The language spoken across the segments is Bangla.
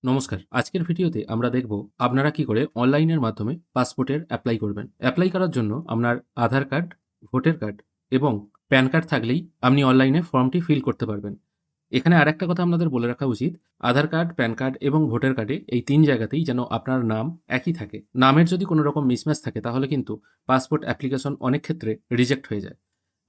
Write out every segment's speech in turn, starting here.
নমস্কার। আজকের ভিডিওতে আমরা দেখব আপনারা কি করে অনলাইনের মাধ্যমে পাসপোর্টের অ্যাপ্লাই করবেন। অ্যাপ্লাই করার জন্য আপনার আধার কার্ড, ভোটার কার্ড এবং প্যান কার্ড থাকলেই আপনি অনলাইনে ফর্মটি ফিল করতে পারবেন। এখানে আরেকটা কথা আপনাদের বলে রাখা উচিত, আধার কার্ড, প্যান কার্ড এবং ভোটার কার্ডে এই ৩ জায়গাতেই যেন আপনার নাম একই থাকে। নামের যদি কোনো রকম মিসম্যাচ থাকে তাহলে কিন্তু পাসপোর্ট অ্যাপ্লিকেশন অনেক ক্ষেত্রে রিজেক্ট হয়ে যায়।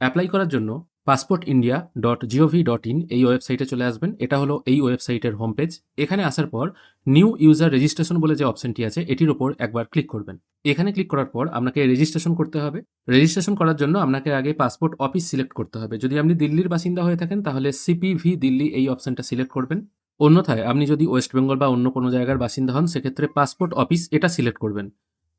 অ্যাপ্লাই করার জন্য passportindia.gov.in এই ওয়েবসাইটে চলে আসবেন। এটা হলো এই ওয়েবসাইটের হোম পেজ। এখানে আসার পর নিউ ইউজার রেজিস্ট্রেশন বলে যে অপশনটি আছে এটির ওপর একবার ক্লিক করবেন। এখানে ক্লিক করার পর আপনাকে রেজিস্ট্রেশন করতে হবে। রেজিস্ট্রেশন করার জন্য আপনাকে আগে পাসপোর্ট অফিস সিলেক্ট করতে হবে। যদি আপনি দিল্লির বাসিন্দা হয়ে থাকেন তাহলে সিপিভি দিল্লি এই অপশনটা সিলেক্ট করবেন। অন্যথায় আপনি যদি ওয়েস্ট বেঙ্গল বা অন্য কোনো জায়গার বাসিন্দা হন সেক্ষেত্রে পাসপোর্ট অফিস এটা সিলেক্ট করবেন।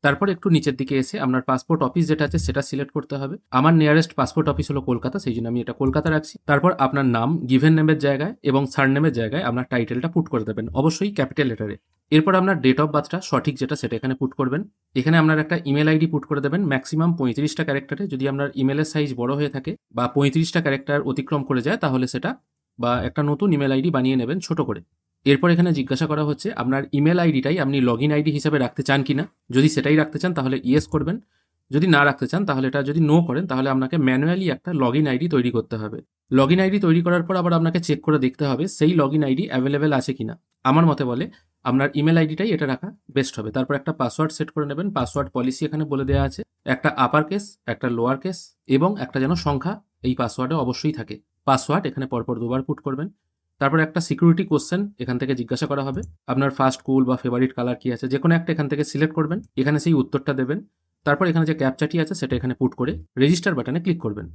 তারপর একটু নিচের দিকে এসে আপনার পাসপোর্ট অফিস যেটা আছে সেটা সিলেক্ট করতে হবে। আমার নিয়ারেস্ট পাসপোর্ট অফিস হলো কলকাতা, সেই জন্য আমি এটা কলকাতা রাখছি। তারপর আপনার নাম গিভেন নেমের জায়গায় এবং সারনেমের জায়গায় আপনার টাইটেলটা পুট করে দেবেন, অবশ্যই ক্যাপিটাল লেটারে। এরপর আপনার ডেট অফ বার্থটা সঠিক যেটা সেটা এখানে পুট করবেন। এখানে আপনার একটা ইমেল আইডি পুট করে দেবেন ম্যাক্সিমাম 35টা ক্যারেক্টারে। যদি আপনার ইমেলের সাইজ বড় হয়ে থাকে বা 35টা ক্যারেক্টার অতিক্রম করে যায় তাহলে সেটা বা একটা নতুন ইমেল আইডি বানিয়ে নেবেন ছোট করে। এরপর এখানে জিজ্ঞাসা করা হচ্ছে আপনার ইমেল আইডিটাই আপনি লগ ইন আইডি হিসেবে রাখতে চান কিনা। যদি সেটাই রাখতে চান তাহলে ইয়েস করবেন। যদি না রাখতে চান তাহলে এটা যদি নো করেন তাহলে আপনাকে ম্যানুয়ালি একটা লগ ইন আইডি তৈরি করতে হবে। লগ ইন আইডি তৈরি করার পর আবার আপনাকে চেক করে দেখতে হবে সেই লগ ইন আইডি অ্যাভেলেবেল আছে কিনা। আমার মতে বলে আপনার ইমেল আইডিটাই এটা রাখা বেস্ট হবে। তারপর একটা পাসওয়ার্ড সেট করে নেবেন। পাসওয়ার্ড পলিসি এখানে বলে দেওয়া আছে, একটা আপার কেস, একটা লোয়ার কেস এবং একটা যেন সংখ্যা এই পাসওয়ার্ডে অবশ্যই থাকে। পাসওয়ার্ড এখানে পরপর দুবার পুট করবেন। তারপর একটা সিকিউরিটি কোশ্চেন এখান থেকে জিজ্ঞাসা করা হবে, আপনার ফার্স্ট কুল বা ফেভারিট কালার কি আছে, যে কোনো একটা এখান থেকে সিলেক্ট করবেন। এখানে সেই উত্তরটা দেবেন। তারপর এখানে যে ক্যাপচাটি আছে সেটা এখানে পুট করে রেজিস্টার বাটনে ক্লিক করবেন।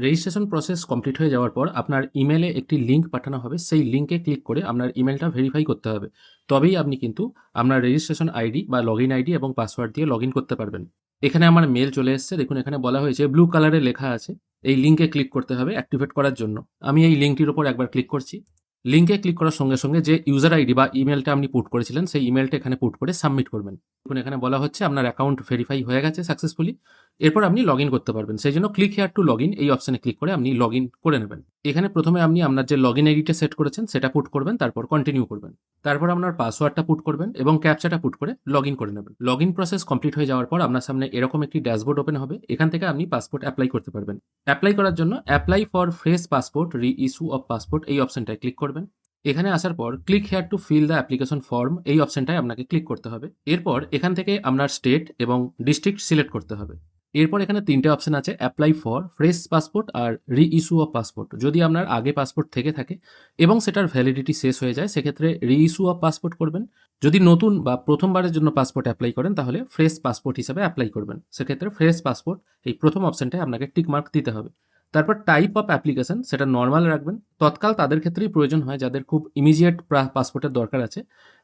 রেজিস্ট্রেশন প্রসেস কমপ্লিট হয়ে যাওয়ার পর আপনার ইমেলে একটি লিঙ্ক পাঠানো হবে। সেই লিঙ্কে ক্লিক করে আপনার ইমেলটা ভেরিফাই করতে হবে। তবেই আপনি কিন্তু আপনার রেজিস্ট্রেশন আইডি বা লগ ইন আইডি এবং পাসওয়ার্ড দিয়ে লগ ইন করতে পারবেন। এখানে আমার মেল চলে এসেছে, দেখুন এখানে বলা হয়েছে ব্লু কালারে লেখা আছে এই লিঙ্কে ক্লিক করতে হবে অ্যাক্টিভেট করার জন্য। আমি এই লিঙ্কটির উপর একবার ক্লিক করছি। লিঙ্কে ক্লিক করার সঙ্গে সঙ্গে যে ইউজার আইডি বা ইমেলটা আপনি পুট করেছিলেন সেই ইমেলটা এখানে পুট করে সাবমিট করবেন। দেখুন এখানে বলা হচ্ছে আপনার অ্যাকাউন্ট ভেরিফাই হয়ে গেছে সাকসেসফুলি। এরপর আপনি লগ ইন করতে পারবেন। সেই জন্য click here two log in এই অপশানে ক্লিক করে আপনি লগ ইন করে নেবেন। এখানে প্রথমে আপনি আপনার যে লগ ইন আইডিটা সেট করেছেন সেটা পুট করবেন, তারপর কন্টিনিউ করবেন। তারপর আপনার পাসওয়ার্ডটা পুট করবেন এবং ক্যাপচাটা পুট করে লগ ইন করে নেবেন। লগ ইন প্রসেস কমপ্লিট হয়ে যাওয়ার পর আপনার সামনে এরকম একটি ড্যাশবোর্ড ওপেন হবে। এখান থেকে আপনি পাসপোর্ট অ্যাপ্লাই করতে পারবেন। অ্যাপ্লাই করার জন্য apply for fresh passport reissue of passport এই অপশনটায় ক্লিক করবেন। এখানে আসার পর click here to fill the application form এই অপশনটায় আপনাকে ক্লিক করতে হবে। এরপর এখান থেকে আপনার স্টেট এবং ডিস্ট্রিক্ট সিলেক্ট করতে হবে। এরপর এখানে 3টে অপশন আছে, অ্যাপ্লাই ফর ফ্রেশ পাসপোর্ট আর রি ইস্যু অফ পাসপোর্ট। যদি আপনার আগে পাসপোর্ট থেকে থাকে এবং সেটার ভ্যালিডিটি শেষ হয়ে যায় সেক্ষেত্রে রি ইস্যু অফ পাসপোর্ট করবেন। যদি নতুন বা প্রথমবারের জন্য পাসপোর্ট অ্যাপ্লাই করেন তাহলে ফ্রেশ পাসপোর্ট হিসাবে অ্যাপ্লাই করবেন। সেক্ষেত্রে ফ্রেশ পাসপোর্ট এই প্রথম অপশনটায় আপনাকে টিক মার্ক দিতে হবে। তারপর টাইপ অফ অ্যাপ্লিকেশন সেটা নর্মাল রাখবেন। তৎকাল তাদের ক্ষেত্রেই প্রয়োজন হয় যাদের খুব ইমিডিয়েট পাসপোর্টের দরকার আছে,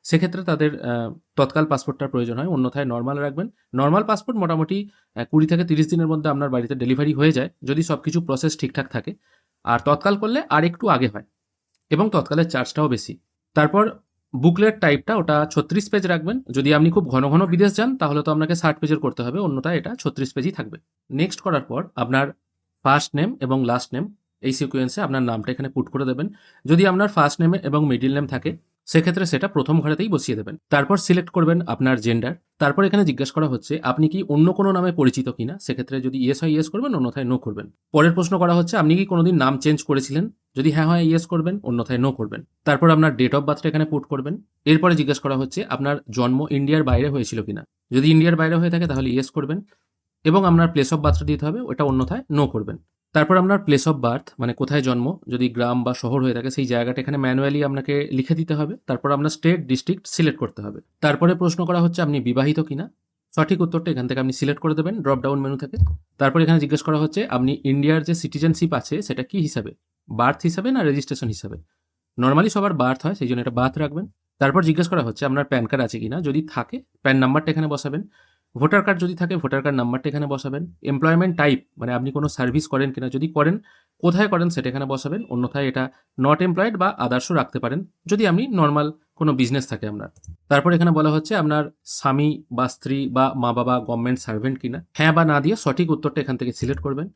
সেক্ষেত্রে তাদের তৎকাল পাসপোর্টটার প্রয়োজন হয়, অন্যথায় নর্মাল রাখবেন। নর্মাল পাসপোর্ট মোটামুটি 20 থেকে 30 দিনের মধ্যে আপনার বাড়িতে ডেলিভারি হয়ে যায় যদি সব কিছু প্রসেস ঠিকঠাক থাকে। আর তৎকাল করলে আর একটু আগে হয় এবং তৎকালের চার্জটাও বেশি। তারপর বুকলেট টাইপটা ওটা 36 পেজ রাখবেন। যদি আপনি খুব ঘন ঘন বিদেশ যান তাহলে তো আপনাকে 60 পেজের করতে হবে, অন্যথায় এটা 36 পেজই থাকবে। নেক্সট করার পর আপনার ফার্স্ট নেম এবং লাস্ট নেম এই সিকোয়েন্সে আপনার নামটা এখানে পুট করে দেবেন। যদি আপনার ফার্স্ট নেমে এবং মিডিল নেম থাকে সেক্ষেত্রে সেটা প্রথম ঘরেতেই বসিয়ে দেবেন। তারপর সিলেক্ট করবেন আপনার জেন্ডার। তারপর এখানে জিজ্ঞাসা করা হচ্ছে আপনি কি অন্য কোনো নামে পরিচিত কিনা। সেক্ষেত্রে যদি ইয়েস হয় ইয়েস করবেন, অন্যথায় নো করবেন। পরের প্রশ্ন করা হচ্ছে আপনি কি কোনোদিন নাম চেঞ্জ করেছিলেন। যদি হ্যাঁ হয় ইয়েস করবেন, অন্যথায় নো করবেন। তারপর আপনার ডেট অফ বার্থটা এখানে পুট করবেন। এরপরে জিজ্ঞাসা করা হচ্ছে আপনার জন্ম ইন্ডিয়ার বাইরে হয়েছিল কিনা। যদি ইন্ডিয়ার বাইরে হয়ে থাকে তাহলে ইয়েস করবেন এবং আপনার প্লেস অফ বার্থটা দিতে হবে, ওটা অন্যথায় নো করবেন। তারপর আপনার প্লেস অফ বার্থ মানে কোথায় জন্ম, যদি গ্রাম বা শহর হয়ে থাকে সেই জায়গাটা এখানে ম্যানুয়ালি আপনাকে লিখে দিতে হবে। তারপর আপনার স্টেট ডিস্ট্রিক্ট সিলেক্ট করতে হবে। তারপরে প্রশ্ন করা হচ্ছে আপনি বিবাহিত কিনা। সঠিক উত্তরটা এখান থেকে আপনি সিলেক্ট করে দেবেন ড্রপ ডাউন মেনু থেকে। তারপর এখানে জিজ্ঞেস করা হচ্ছে আপনি ইন্ডিয়ার যে সিটিজেনশিপ আছে সেটা কি হিসাবে, বার্থ হিসাবে না রেজিস্ট্রেশন হিসাবে। নর্মালি সবার বার্থ হয়, সেই জন্য এটা বার্থ রাখবেন। তারপর জিজ্ঞেস করা হচ্ছে আপনার প্যান কার্ড আছে কিনা। যদি থাকে প্যান নাম্বারটা এখানে বসাবেন। ভোটার কার্ড যদি থাকে ভোটার কার্ড নাম্বারটা এখানে বসাবেন। এমপ্লয়মেন্ট টাইপ মানে আপনি কোনো সার্ভিস করেন কিনা, যদি করেন কোথায় করেন সেটা এখানে বসাবেন, অন্যথায় এটা নট এমপ্লয়েড বা আদার্সও রাখতে পারেন যদি আপনি নর্মাল কোনো বিজনেস থাকে আপনার। তারপর এখানে বলা হচ্ছে আপনার স্বামী বা স্ত্রী বা মা বাবা গভর্নমেন্ট সার্ভেন্ট কিনা। হ্যাঁ বা না দিয়ে সঠিক উত্তরটা এখান থেকে সিলেক্ট করবেন।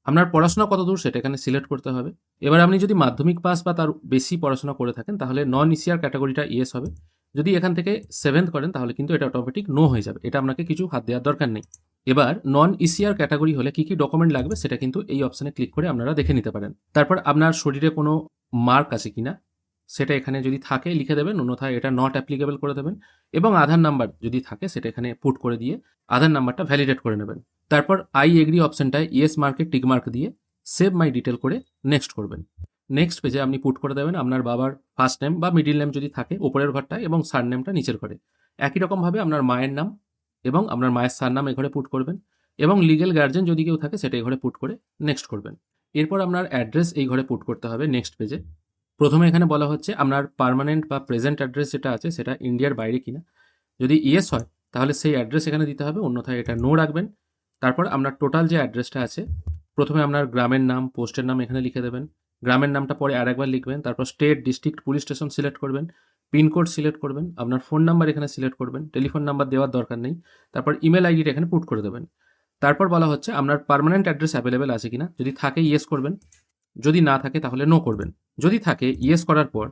আপনার পড়াশোনা কত দূর সেটা এখানে সিলেক্ট করতে হবে। এবার আপনি যদি মাধ্যমিক পাস বা তার বেশি পড়াশোনা করে থাকেন তাহলে নন ইসিআর ক্যাটাগরিটা ইয়েস হবে। যদি এখান থেকে 7th করেন তাহলে কিন্তু এটা অটোমেটিক নো হয়ে যাবে, এটা আপনাকে কিছু হাত দেওয়ার দরকার নেই। এবার নন ইসিআর ক্যাটাগরি হলে কি কি ডকুমেন্ট লাগবে সেটা কিন্তু এই অপশানে ক্লিক করে আপনারা দেখে নিতে পারেন। তারপর আপনার শরীরে কোনো মার্ক আছে কিনা সেটা এখানে যদি থাকে লিখে দেবেন, অন্যথায় এটা নট অ্যাপ্লিকেবল করে দেবেন, এবং আধার নাম্বার যদি থাকে সেটা এখানে পুট করে দিয়ে আধার নাম্বারটা ভ্যালিডেট করে নেবেন। তারপর আই এগ্রি অপশানটায় ইয়েস মার্কে টিক মার্ক দিয়ে সেভ মাই ডিটেল করে নেক্সট করবেন। নেক্সট পেজে আপনি পুট করে দেবেন আপনার বাবার ফার্স্ট নেম বা মিডিল নেম যদি থাকে ওপরের ঘরটায়, এবং সারনেমটা নিচের ঘরে। একই রকমভাবে আপনার মায়ের নাম এবং আপনার মায়ের সারনাম এ ঘরে পুট করবেন, এবং লিগ্যাল গার্জেন যদি কেউ থাকে সেটা এই ঘরে পুট করে নেক্সট করবেন। এরপর আপনার অ্যাড্রেস এই ঘরে পুট করতে হবে নেক্সট পেজে। প্রথমে এখানে বলা হচ্ছে আপনার পার্মানেন্ট বা প্রেজেন্ট অ্যাড্রেস যেটা আছে সেটা ইন্ডিয়ার বাইরে কিনা। যদি ইয়েস হয় তাহলে সেই অ্যাড্রেস এখানে দিতে হবে, অন্যথায় এটা নো রাখবেন। তারপর আপনার টোটাল যে অ্যাড্রেসটা আছে, প্রথমে আপনার গ্রামের নাম, পোস্টের নাম এখানে লিখে দেবেন, গ্রামের নামটা পরে আরেকবার লিখবেন, তারপর state, district, police station select করবেন, পিনকোড সিলেক্ট করবেন, আপনার ফোন নাম্বার এখানে সিলেক্ট করবেন, টেলিফোন নাম্বার দেওয়ার দরকার নেই, তারপর ইমেল আইডিটা এখানে পুট করে দেবেন। তারপর বলা হচ্ছে আপনার পার্মানেন্ট অ্যাড্রেস অ্যাভেলেবেল আছে কিনা, যদি থাকে ইয়েস করবেন, যদি না থাকে তাহলে নো করবেন। যদি থাকে ইয়েস করার পর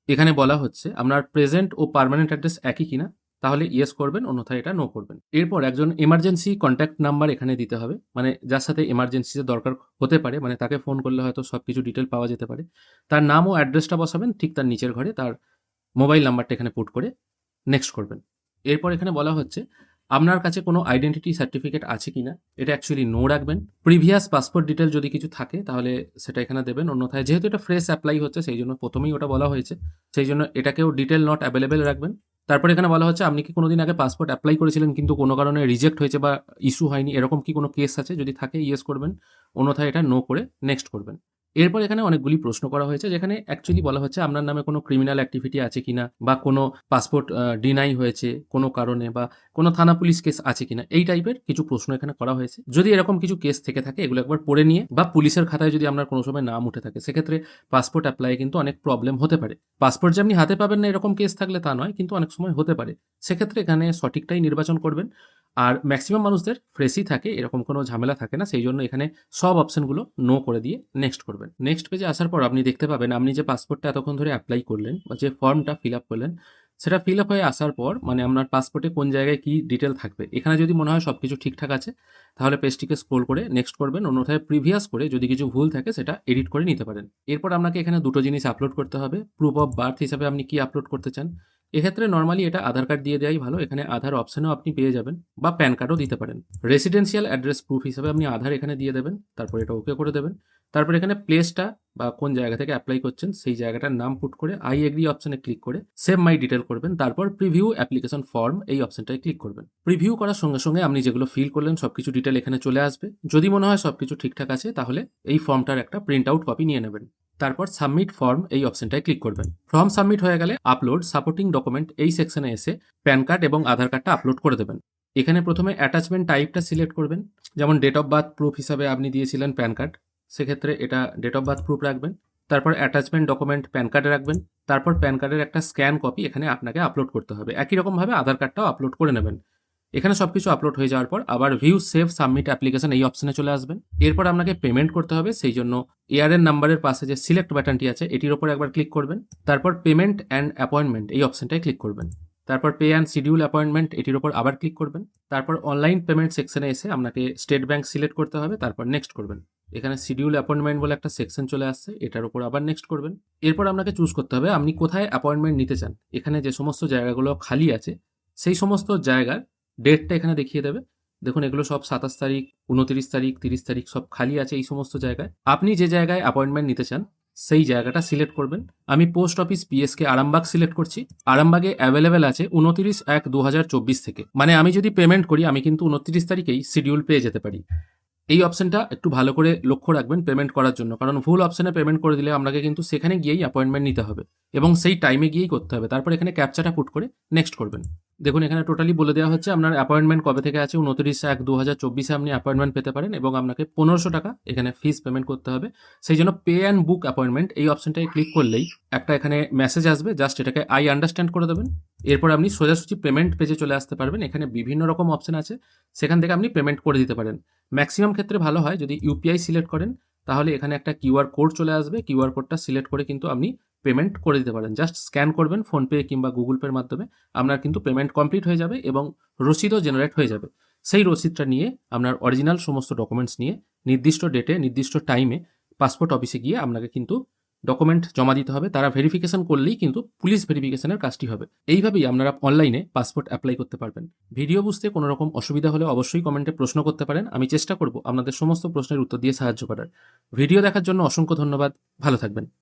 এখানে বলা হচ্ছে আপনার প্রেজেন্ট ও পার্মানেন্ট অ্যাড্রেস একই কিনা, তাহলে ইয়েস করবেন, অন্যথায় এটা নো করবেন। এরপর একজন এমার্জেন্সি কন্ট্যাক্ট নাম্বার এখানে দিতে হবে, মানে যার সাথে এমার্জেন্সিতে দরকার হতে পারে, মানে তাকে ফোন করলে হয়তো সব কিছু ডিটেল পাওয়া যেতে পারে। তার নাম ও অ্যাড্রেসটা বসাবেন, ঠিক তার নিচের ঘরে তার মোবাইল নাম্বারটা এখানে পুট করে নেক্সট করবেন। এরপর এখানে বলা হচ্ছে আপনার কাছে কোনো আইডেন্টিটি সার্টিফিকেট আছে কিনা, এটা অ্যাকচুয়ালি নো রাখবেন। প্রিভিয়াস পাসপোর্ট ডিটেল যদি কিছু থাকে তাহলে সেটা এখানে দেবেন, অন্যথায় যেহেতু এটা ফ্রেশ অ্যাপ্লাই হচ্ছে সেই জন্য প্রথমেই ওটা বলা হয়েছে, সেই জন্য এটাকেও ডিটেল নট অ্যাভেলেবেল রাখবেন। তারপর এখানে বলা হচ্ছে আপনি কি কোনোদিন আগে পাসপোর্ট অ্যাপ্লাই করেছিলেন কিন্তু কোনো কারণে রিজেক্ট হয়েছে বা ইস্যু হয়নি, এরকম কি কোনো কেস আছে, যদি থাকে ইয়েস করবেন, অন্যথায় এটা নো করে নেক্সট করবেন। এরপর এখানে অনেকগুলি প্রশ্ন করা হয়েছে যেখানে অ্যাকচুয়ালি বলা হচ্ছে আপনার নামে কোনো ক্রিমিনাল অ্যাক্টিভিটি আছে কিনা, বা কোনো পাসপোর্ট ডিনাই হয়েছে কোনো কারণে, বা কোনো থানা পুলিশ কেস আছে কিনা, এই টাইপের কিছু প্রশ্ন এখানে করা হয়েছে। যদি এরকম কিছু কেস থেকে থাকে এগুলো একবার পড়ে নিয়ে, বা পুলিশের খাতায় যদি আপনার কোনো সময় নাম উঠে থাকে, সেক্ষেত্রে পাসপোর্ট অ্যাপ্লাই কিন্তু অনেক প্রবলেম হতে পারে। পাসপোর্ট যে আপনি হাতে পাবেন না এরকম কেস থাকলে তা নয়, কিন্তু অনেক সময় হতে পারে। সেক্ষেত্রে এখানে সঠিকটাই নির্বাচন করবেন। আর ম্যাক্সিমাম মানুষদের ফ্রেশই থাকে, এরকম কোনো ঝামেলা থাকে না, সেই জন্য এখানে সব অপশনগুলো নো করে দিয়ে নেক্সট করবেন। নেক্সট পেজে আসার পর আপনি দেখতে পাবেন আপনি যে পাসপোর্টটা এতক্ষণ ধরে অ্যাপ্লাই করলেন বা যে ফর্মটা ফিল আপ করলেন, সেটা ফিল আপ হয়ে আসার পর মানে আপনার পাসপোর্টে কোন জায়গায় কি ডিটেল থাকবে, এখানে যদি মনে হয় সব কিছু ঠিকঠাক আছে তাহলে পেজটিকে স্ক্রোল করে নেক্সট করবেন, অন্যথায় প্রিভিয়াস করে যদি কিছু ভুল থাকে সেটা এডিট করে নিতে পারেন। এরপর আপনাকে এখানে দুটো জিনিস আপলোড করতে হবে। প্রুফ অফ বার্থ হিসাবে আপনি কি আপলোড করতে চান, এক্ষেত্রে নর্মালি এটা আধার কার্ড দিয়ে দেওয়াই ভালো, এখানে আধার অপশনেও আপনি পেয়ে যাবেন, বা প্যান কার্ডও দিতে পারেন। রেসিডেন্সিয়াল অ্যাড্রেস প্রুফ হিসাবে আপনি আধার এখানে দিয়ে দেবেন, তারপর এটা ওকে করে দেবেন। তারপর এখানে প্লেসটা বা কোন জায়গা থেকে অ্যাপ্লাই করছেন সেই জায়গাটার নাম পুট করে আই এগ্রি অপশনে ক্লিক করে সেভ মাই ডিটেল করবেন, তারপর প্রিভিউ অ্যাপ্লিকেশন ফর্ম এই অপশনটায় ক্লিক করবেন। প্রিভিউ করার সঙ্গে সঙ্গে আপনি যেগুলো ফিল করলেন সবকিছু ডিটেল এখানে চলে আসবে। যদি মনে হয় সবকিছু ঠিকঠাক আছে তাহলে এই ফর্মটার একটা প্রিন্ট আউট কপি নিয়ে নেবেন। তারপর সাবমিট ফর্ম এই অপশনটায় ক্লিক করবেন। ফর্ম সাবমিট হয়ে গেলে আপলোড সাপোর্টিং ডকুমেন্ট এই সেকশনে এসে প্যান কার্ড এবং আধার কার্ডটা আপলোড করে দেবেন। এখানে প্রথমে অ্যাটাচমেন্ট টাইপটা সিলেক্ট করবেন, যেমন ডেট অফ বার্থ প্রুফ হিসাবে আপনি দিয়েছিলেন প্যান কার্ড, সেক্ষেত্রে এটা ডেট অফ বার্থ প্রুফ রাখবেন। তারপর অ্যাটাচমেন্ট ডকুমেন্ট প্যান কার্ডে রাখবেন, তারপর প্যান কার্ডের একটা স্ক্যান কপি এখানে আপনাকে আপলোড করতে হবে। একই রকমভাবে আধার কার্ডটাও আপলোড করে নেবেন। এখানে সবকিছু আপলোড হয়ে যাওয়ার পর আবার ভিউ সেভ সাবমিট অ্যাপ্লিকেশন এই অপশনে চলে আসবেন। এরপর আপনাকে পেমেন্ট করতে হবে, সেই জন্য এআরএন নাম্বারের পাশে যে সিলেক্ট বাটনটি আছে এটির ওপর একবার ক্লিক করবেন, তারপর পেমেন্ট অ্যান্ড অ্যাপয়েন্টমেন্ট এই অপশনটায় ক্লিক করবেন, তারপর পে অ্যান্ড শিডিউল অ্যাপয়েন্টমেন্ট এটির ওপর আবার ক্লিক করবেন, তারপর অনলাইন পেমেন্ট সেকশনে এসে আপনাকে স্টেট ব্যাংক সিলেক্ট করতে হবে, তারপর নেক্সট করবেন। এখানে শিডিউল অ্যাপয়েন্টমেন্ট বলে একটা সেকশন চলে আসছে, এটার উপর আবার নেক্সট করবেন। এরপর আপনাকে চুজ করতে হবে আপনি কোথায় অ্যাপয়েন্টমেন্ট নিতে চান। এখানে যে সমস্ত জায়গাগুলো খালি আছে সেই সমস্ত জায়গার ডেটটা এখানে দেখিয়ে দেবে। দেখুন এগুলো সব 27 তারিখ, 29 তারিখ, 30 তারিখ সব খালি আছে এই সমস্ত জায়গায়। আপনি যে জায়গায় অ্যাপয়েন্টমেন্ট নিতে চান সেই জায়গাটা সিলেক্ট করবেন। আমি পোস্ট অফিস পিএসকে আরামবাগ সিলেক্ট করছি। আরামবাগে অ্যাভেলেবেল আছে 29/1/2024 থেকে, মানে আমি যদি পেমেন্ট করি আমি কিন্তু 29 তারিখেই শিডিউল পেয়ে যেতে পারি। এই অপশনটা একটু ভালো করে লক্ষ্য রাখবেন পেমেন্ট করার জন্য, কারণ ভুল অপশনে পেমেন্ট করে দিলে আপনাকে কিন্তু সেখানে গিয়েই অ্যাপয়েন্টমেন্ট নিতে হবে এবং সেই টাইমে গিয়েই করতে হবে। তারপর এখানে ক্যাপচাটা পুট করে নেক্সট করবেন। দেখুন এখানে টোটালি বলে দেওয়া হচ্ছে আপনার অ্যাপয়েন্টমেন্ট কবে থেকে আছে, 29/1/2024 আপনি অ্যাপয়েন্টমেন্ট পেতে পারেন এবং আপনাকে 1500 টাকা এখানে ফিস পেমেন্ট করতে হবে। সেই জন্য পে অ্যান্ড বুক অ্যাপয়েন্টমেন্ট এই অপশনটায় ক্লিক করলেই একটা এখানে মেসেজ আসবে, জাস্ট এটাকে আই আন্ডারস্ট্যান্ড করে দেবেন। এরপর আপনি সোজাসুজি পেমেন্ট পেজে চলে আসতে পারবেন। এখানে বিভিন্ন রকম অপশন আছে, সেখান থেকে আপনি পেমেন্ট করে দিতে পারেন। ম্যাক্সিমাম ক্ষেত্রে ভালো হয় যদি ইউপিআই সিলেক্ট করেন, তাহলে এখানে একটা কিউআর কোড চলে আসবে, কিউআর কোডটা সিলেক্ট করে কিন্তু আপনি পেমেন্ট করে দিতে পারেন। জাস্ট স্ক্যান করবেন ফোনপে কিংবা গুগল পের মাধ্যমে, আপনার কিন্তু পেমেন্ট কমপ্লিট হয়ে যাবে এবং রসিদও জেনারেট হয়ে যাবে। সেই রসিদটা নিয়ে আপনার অরিজিনাল সমস্ত ডকুমেন্টস নিয়ে নির্দিষ্ট ডেটে নির্দিষ্ট টাইমে পাসপোর্ট অফিসে গিয়ে আপনাকে কিন্তু ডকুমেন্ট জমা দিতে হবে। তারা ভেরিফিকেশন করলেই কিন্তু পুলিশ ভেরিফিকেশনের কাজটি হবে। এইভাবেই আপনারা অনলাইনে পাসপোর্ট অ্যাপ্লাই করতে পারবেন। ভিডিও বুঝতে কোনো রকম অসুবিধা হলে অবশ্যই কমেন্টে প্রশ্ন করতে পারেন। আমি চেষ্টা করব আপনাদের সমস্ত প্রশ্নের উত্তর দিয়ে সাহায্য করার। ভিডিও দেখার জন্য অসংখ্য ধন্যবাদ। ভালো থাকবেন।